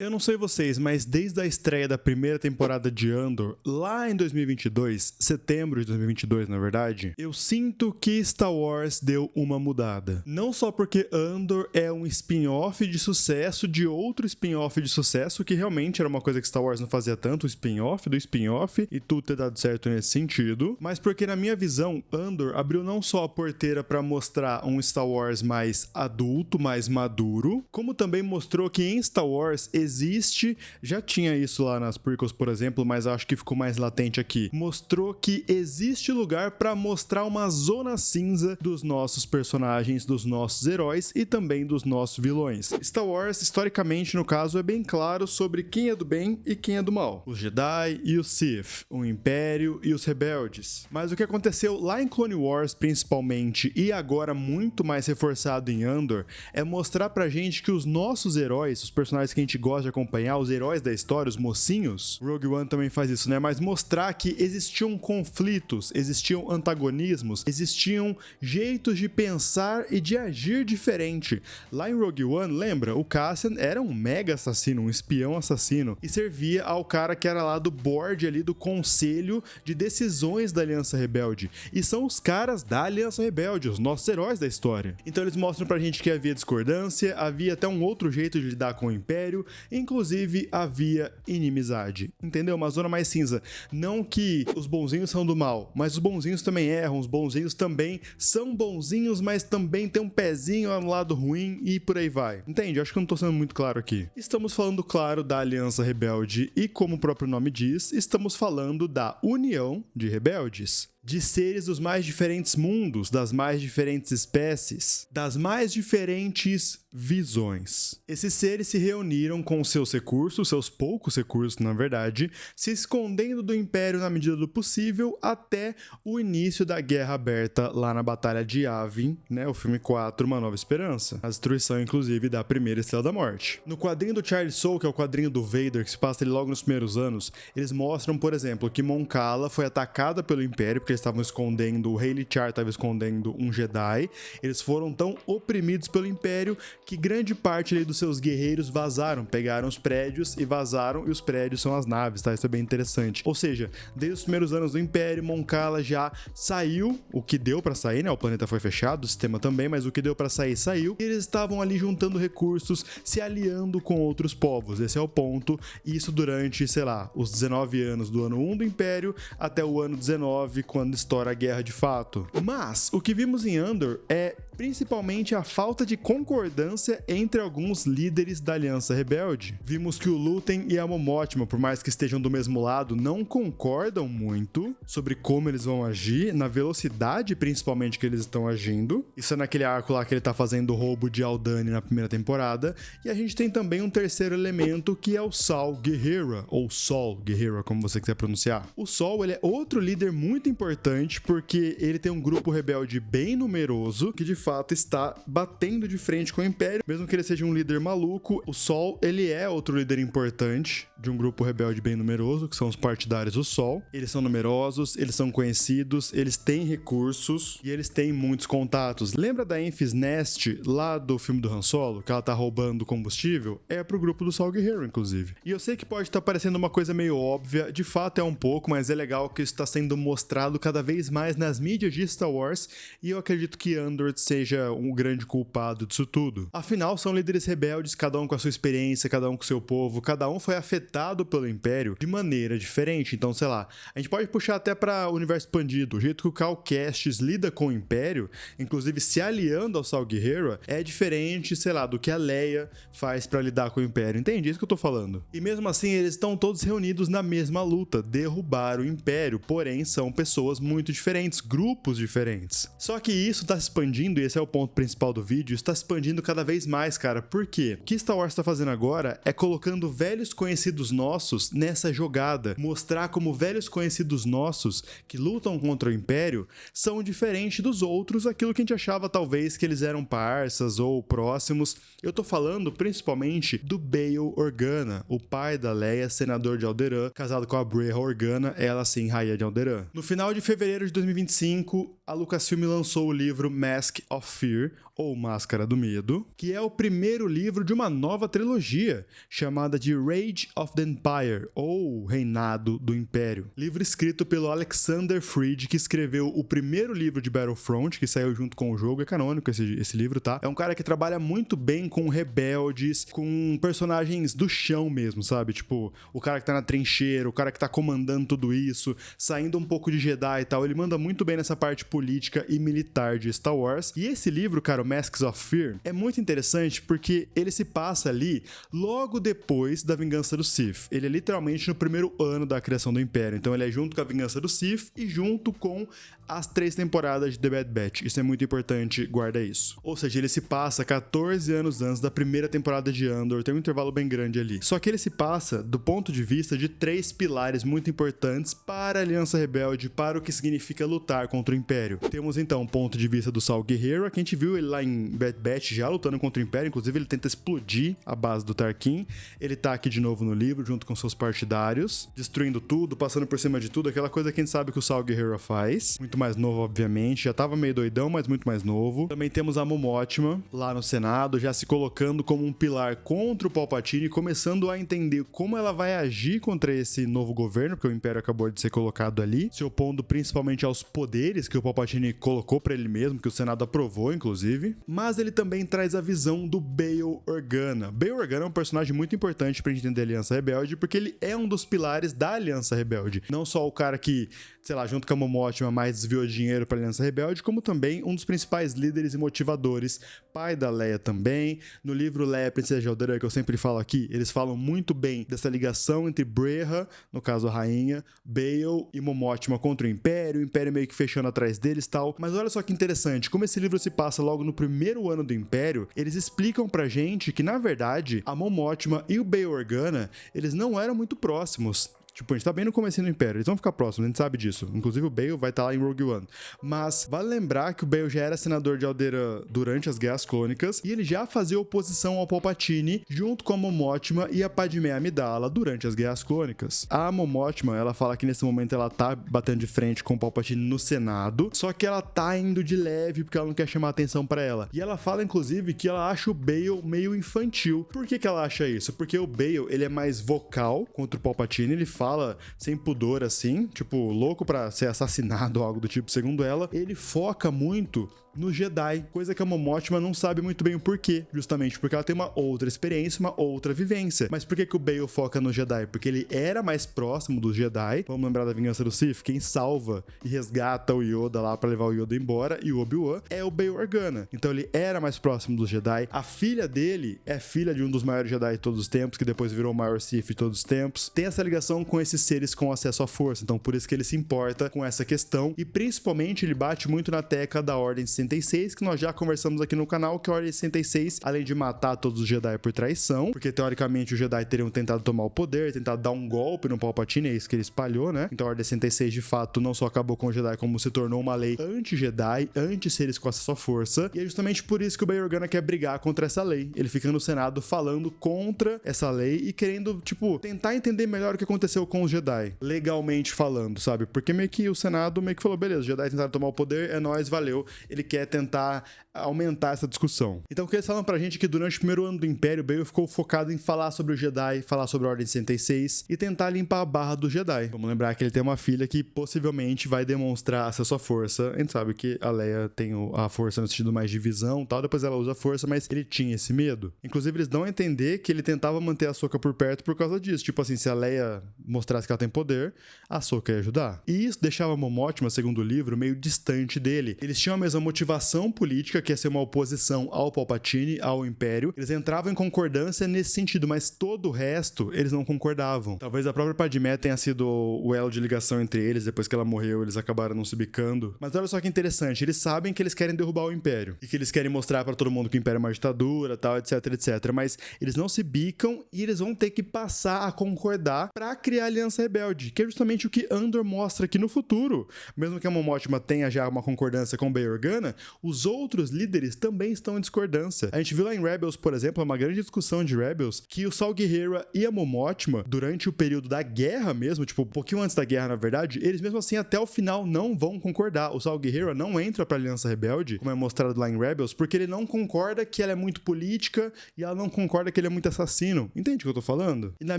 Eu não sei vocês, mas desde a estreia da primeira temporada de Andor, lá em 2022, setembro de 2022, na verdade, eu sinto que Star Wars deu uma mudada. Não só porque Andor é um spin-off de sucesso de outro spin-off de sucesso, que realmente era uma coisa que Star Wars não fazia tanto, o spin-off do spin-off, e tudo ter dado certo nesse sentido, mas porque na minha visão, Andor abriu não só a porteira para mostrar um Star Wars mais adulto, mais maduro, como também mostrou que em Star Wars existe, já tinha isso lá nas prequels, por exemplo, mas acho que ficou mais latente aqui. Mostrou que existe lugar para mostrar uma zona cinza dos nossos personagens, dos nossos heróis e também dos nossos vilões. Star Wars, historicamente, no caso, é bem claro sobre quem é do bem e quem é do mal. Os Jedi e os Sith, o Império e os Rebeldes. Mas o que aconteceu lá em Clone Wars, principalmente, e agora muito mais reforçado em Andor, é mostrar pra gente que os nossos heróis, os personagens que a gente gosta de acompanhar, os heróis da história, os mocinhos, Rogue One também faz isso, né? Mas mostrar que existiam conflitos, existiam antagonismos, existiam jeitos de pensar e de agir diferente. Lá em Rogue One, lembra? O Cassian era um mega assassino, um espião assassino, e servia ao cara que era lá do board ali, do conselho de decisões da Aliança Rebelde. E são os caras da Aliança Rebelde, os nossos heróis da história. Então eles mostram pra gente que havia discordância, havia até um outro jeito de lidar com o Império, inclusive havia inimizade, entendeu? Uma zona mais cinza. Não que os bonzinhos são do mal, mas os bonzinhos também erram, os bonzinhos também são bonzinhos, mas também tem um pezinho no lado ruim e por aí vai. Entende? Acho que eu não tô sendo muito claro aqui. Estamos falando, claro, da Aliança Rebelde e, como o próprio nome diz, estamos falando da união de rebeldes. De seres dos mais diferentes mundos, das mais diferentes espécies, das mais diferentes visões. Esses seres se reuniram com seus recursos, seus poucos recursos, na verdade, se escondendo do Império na medida do possível até o início da Guerra Aberta lá na Batalha de Yavin, né, o filme 4, Uma Nova Esperança. A destruição, inclusive, da primeira Estrela da Morte. No quadrinho do Charles Soule, que é o quadrinho do Vader, que se passa ali logo nos primeiros anos, eles mostram, por exemplo, que Mon Cala foi atacada pelo Império, porque eles estavam escondendo, o Hayley Char estava escondendo um Jedi. Eles foram tão oprimidos pelo Império que grande parte ali dos seus guerreiros vazaram, pegaram os prédios e vazaram, e os prédios são as naves, tá? Isso é bem interessante. Ou seja, desde os primeiros anos do Império, Mon Cala já saiu, o que deu pra sair, né? O planeta foi fechado, o sistema também, mas o que deu pra sair, saiu. E eles estavam ali juntando recursos, se aliando com outros povos. Esse é o ponto. E isso durante, sei lá, os 19 anos do ano 1 do Império até o ano 19, quando estoura a guerra de fato. Mas o que vimos em Andor é principalmente a falta de concordância entre alguns líderes da Aliança Rebelde. Vimos que o Luthen e a Mon Mothma, por mais que estejam do mesmo lado, não concordam muito sobre como eles vão agir, na velocidade principalmente que eles estão agindo. Isso é naquele arco lá que ele tá fazendo o roubo de Aldhani na primeira temporada. E a gente tem também um terceiro elemento, que é o Saw Gerrera, ou Sol Gerrera, como você quiser pronunciar. O Sol, ele é outro líder muito importante, porque ele tem um grupo rebelde bem numeroso, que de fato está batendo de frente com o Império, mesmo que ele seja um líder maluco. O Sol, ele é outro líder importante de um grupo rebelde bem numeroso, que são os partidários do Sol. Eles são numerosos, eles são conhecidos, eles têm recursos e eles têm muitos contatos. Lembra da Enfys Nest lá do filme do Han Solo, que ela tá roubando combustível? É pro grupo do Saw Gerrera, inclusive. E eu sei que pode estar parecendo uma coisa meio óbvia, de fato é um pouco, mas é legal que isso está sendo mostrado cada vez mais nas mídias de Star Wars, e eu acredito que Andor seja um grande culpado disso tudo. Afinal, são líderes rebeldes, cada um com a sua experiência, cada um com o seu povo, cada um foi afetado pelo Império de maneira diferente. Então, sei lá, a gente pode puxar até para o universo expandido. O jeito que o Cal Kestis lida com o Império, inclusive se aliando ao Saw Gerrera, é diferente, sei lá, do que a Leia faz para lidar com o Império. Entende? É isso que eu tô falando. E mesmo assim, eles estão todos reunidos na mesma luta, derrubar o Império, porém são pessoas muito diferentes, grupos diferentes. Só que isso tá se expandindo, e esse é o ponto principal do vídeo, está se expandindo cada vez mais, cara. Por quê? O que Star Wars tá fazendo agora é colocando velhos conhecidos nossos nessa jogada, mostrar como velhos conhecidos nossos que lutam contra o Império são diferentes dos outros, aquilo que a gente achava talvez que eles eram parças ou próximos. Eu tô falando principalmente do Bail Organa, o pai da Leia, senador de Alderaan, casado com a Breha Organa, ela sim, rainha de Alderaan. No final de fevereiro de 2025, a Lucasfilm lançou o livro Mask of Fear, ou Máscara do Medo, que é o primeiro livro de uma nova trilogia, chamada de Rage of the Empire, ou Reinado do Império. Livro escrito pelo Alexander Freed, que escreveu o primeiro livro de Battlefront, que saiu junto com o jogo, é canônico esse livro, tá? É um cara que trabalha muito bem com rebeldes, com personagens do chão mesmo, sabe? Tipo, o cara que tá na trincheira, o cara que tá comandando tudo isso, saindo um pouco de Jedi e tal. Ele manda muito bem nessa parte política e militar de Star Wars. E esse livro, cara, o Masks of Fear, é muito interessante porque ele se passa ali logo depois da Vingança do Sith. Ele é literalmente no primeiro ano da criação do Império. Então ele é junto com a Vingança do Sith e junto com as 3 temporadas de The Bad Batch. Isso é muito importante, guarda isso. Ou seja, ele se passa 14 anos antes da primeira temporada de Andor, tem um intervalo bem grande ali. Só que ele se passa do ponto de vista de 3 pilares muito importantes para a Aliança Rebelde, para o que significa lutar contra o Império. Temos então o ponto de vista do Saw Gerrera, que a gente viu ele lá em Bad Batch já lutando contra o Império, inclusive ele tenta explodir a base do Tarkin. Ele tá aqui de novo no livro, junto com seus partidários, destruindo tudo, passando por cima de tudo, aquela coisa que a gente sabe que o Saw Gerrera faz. Muito mais novo, obviamente, já tava meio doidão, mas muito mais novo. Também temos a Mon Mothma lá no Senado, já se colocando como um pilar contra o Palpatine, começando a entender como ela vai agir contra esse novo governo, porque o Império acabou de ser colocado ali, se opondo principalmente aos poderes que o Palpatine colocou pra ele mesmo, que o Senado aprovou, inclusive. Mas ele também traz a visão do Bail Organa. Bail Organa é um personagem muito importante pra gente entender a Aliança Rebelde, porque ele é um dos pilares da Aliança Rebelde. Não só o cara que, sei lá, junto com a Mon Mothma, mais desviou dinheiro pra Aliança Rebelde, como também um dos principais líderes e motivadores, pai da Leia também. No livro Leia, Princesa de Alderaan, que eu sempre falo aqui, eles falam muito bem dessa ligação entre Breha, no caso a rainha, Bail e Mon Mothma contra o Império meio que fechando atrás deles e tal. Mas olha só que interessante, como esse livro se passa logo no primeiro ano do Império, eles explicam pra gente que, na verdade, a Mon Mothma e o Bail Organa, eles não eram muito próximos. Tipo, a gente tá bem no comecinho do Império, eles vão ficar próximos, a gente sabe disso. Inclusive o Bail vai estar lá em Rogue One. Mas vale lembrar que o Bail já era senador de Alderaan durante as Guerras Clônicas e ele já fazia oposição ao Palpatine junto com a Mon Mothma e a Padmé Amidala durante as Guerras Clônicas. A Mon Mothma, ela fala que nesse momento ela tá batendo de frente com o Palpatine no Senado, só que ela tá indo de leve porque ela não quer chamar atenção pra ela. E ela fala, inclusive, que ela acha o Bail meio infantil. Por que ela acha isso? Porque o Bail, ele é mais vocal contra o Palpatine, ele fala sem pudor assim, tipo, louco pra ser assassinado ou algo do tipo, segundo ela. Ele foca muito no Jedi, coisa que a Mon Mothma não sabe muito bem o porquê, justamente porque ela tem uma outra experiência, uma outra vivência. Mas por que o Bail foca no Jedi? Porque ele era mais próximo dos Jedi. Vamos lembrar da Vingança do Sith? Quem salva e resgata o Yoda lá pra levar o Yoda embora e o Obi-Wan é o Bail Organa. Então ele era mais próximo dos Jedi. A filha dele é filha de um dos maiores Jedi de todos os tempos, que depois virou o maior Sith de todos os tempos. Tem essa ligação com esses seres com acesso à força, então por isso que ele se importa com essa questão. E principalmente ele bate muito na tecla da Ordem 66, que nós já conversamos aqui no canal, que a Ordem 66, além de matar todos os Jedi por traição, porque teoricamente os Jedi teriam tentado tomar o poder, tentado dar um golpe no Palpatine, é isso que ele espalhou, né? Então a Ordem 66 de fato não só acabou com o Jedi, como se tornou uma lei anti-Jedi, anti-seres com acesso à força, e é justamente por isso que o Bail Organa quer brigar contra essa lei. Ele fica no Senado falando contra essa lei e querendo, tipo, tentar entender melhor o que aconteceu com os Jedi, legalmente falando, sabe? Porque meio que o Senado meio que falou, beleza, os Jedi tentaram tomar o poder, é nóis, valeu. Ele quer tentar aumentar essa discussão. Então o que eles falam pra gente é que durante o primeiro ano do Império, Bail ficou focado em falar sobre o Jedi, falar sobre a Ordem 66 e tentar limpar a barra do Jedi. Vamos lembrar que ele tem uma filha que possivelmente vai demonstrar acesso à força. A gente sabe que a Leia tem a força no sentido mais de visão e tal, depois ela usa a força, mas ele tinha esse medo. Inclusive eles dão a entender que ele tentava manter a Ahsoka por perto por causa disso. Tipo assim, se a Leia mostrasse que ela tem poder, a Ahsoka ia ajudar. E isso deixava Mon Mothma, segundo o livro, meio distante dele. Eles tinham a mesma motivação política, que ia ser uma oposição ao Palpatine, ao Império. Eles entravam em concordância nesse sentido, mas todo o resto eles não concordavam. Talvez a própria Padmé tenha sido o elo de ligação entre eles, depois que ela morreu, eles acabaram não se bicando. Mas olha só que interessante, eles sabem que eles querem derrubar o Império, e que eles querem mostrar pra todo mundo que o Império é uma ditadura, tal, etc, etc. Mas eles não se bicam e eles vão ter que passar a concordar pra criar a Aliança Rebelde, que é justamente o que Andor mostra aqui no futuro. Mesmo que a Mon Mothma tenha já uma concordância com o Bail Organa, bacana, os outros líderes também estão em discordância. A gente viu lá em Rebels, por exemplo, uma grande discussão de Rebels, que o Saul Guerrero e a Mon Mothma, durante o período da guerra mesmo, tipo, um pouquinho antes da guerra, na verdade, eles mesmo assim até o final não vão concordar. O Saul Guerrero não entra pra Aliança Rebelde, como é mostrado lá em Rebels, porque ele não concorda que ela é muito política e ela não concorda que ele é muito assassino. Entende o que eu tô falando? E na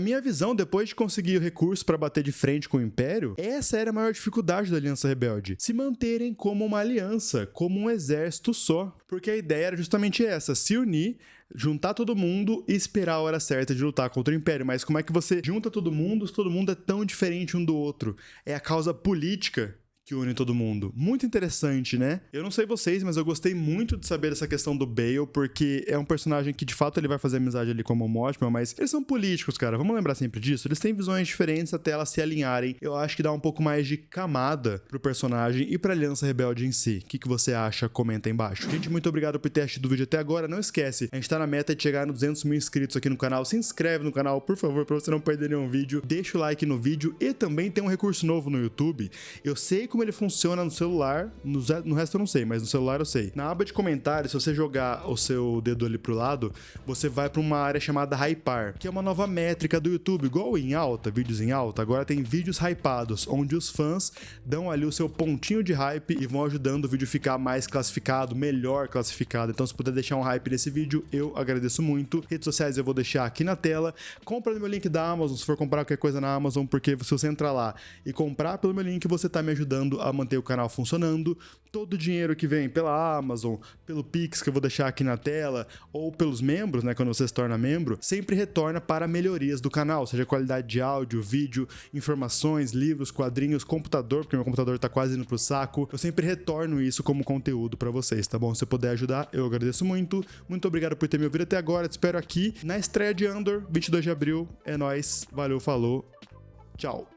minha visão, depois de conseguir o recurso pra bater de frente com o Império, essa era a maior dificuldade da Aliança Rebelde. Se manterem como uma aliança, como um exército só. Porque a ideia era justamente essa, se unir, juntar todo mundo e esperar a hora certa de lutar contra o Império. Mas como é que você junta todo mundo se todo mundo é tão diferente um do outro? É a causa política que une todo mundo. Muito interessante, né? Eu não sei vocês, mas eu gostei muito de saber dessa questão do Bail, porque é um personagem que, de fato, ele vai fazer amizade ali com a Mon Mothma, mas eles são políticos, cara. Vamos lembrar sempre disso? Eles têm visões diferentes até elas se alinharem. Eu acho que dá um pouco mais de camada pro personagem e pra Aliança Rebelde em si. O que você acha? Comenta aí embaixo. Gente, muito obrigado por ter assistido o vídeo até agora. Não esquece, a gente tá na meta de chegar nos 200 mil inscritos aqui no canal. Se inscreve no canal, por favor, pra você não perder nenhum vídeo. Deixa o like no vídeo e também tem um recurso novo no YouTube. Eu sei como ele funciona no celular, no resto eu não sei, mas no celular eu sei. Na aba de comentários, se você jogar o seu dedo ali pro lado, você vai pra uma área chamada Hypar, que é uma nova métrica do YouTube, igual em alta, vídeos em alta. Agora tem vídeos hypados, onde os fãs dão ali o seu pontinho de hype e vão ajudando o vídeo a ficar mais classificado, melhor classificado. Então se puder deixar um hype nesse vídeo, eu agradeço muito. Redes sociais eu vou deixar aqui na tela. Compra no meu link da Amazon, se for comprar qualquer coisa na Amazon, porque se você entrar lá e comprar pelo meu link, você tá me ajudando a manter o canal funcionando. Todo o dinheiro que vem pela Amazon, pelo Pix que eu vou deixar aqui na tela, ou pelos membros, né, quando você se torna membro, sempre retorna para melhorias do canal, seja qualidade de áudio, vídeo, informações, livros, quadrinhos, computador, porque meu computador tá quase indo pro saco. Eu sempre retorno isso como conteúdo para vocês, tá bom? Se você puder ajudar, eu agradeço muito. Muito obrigado por ter me ouvido até agora. Te espero aqui na estreia de Andor, 22 de abril. É nóis. Valeu, falou. Tchau.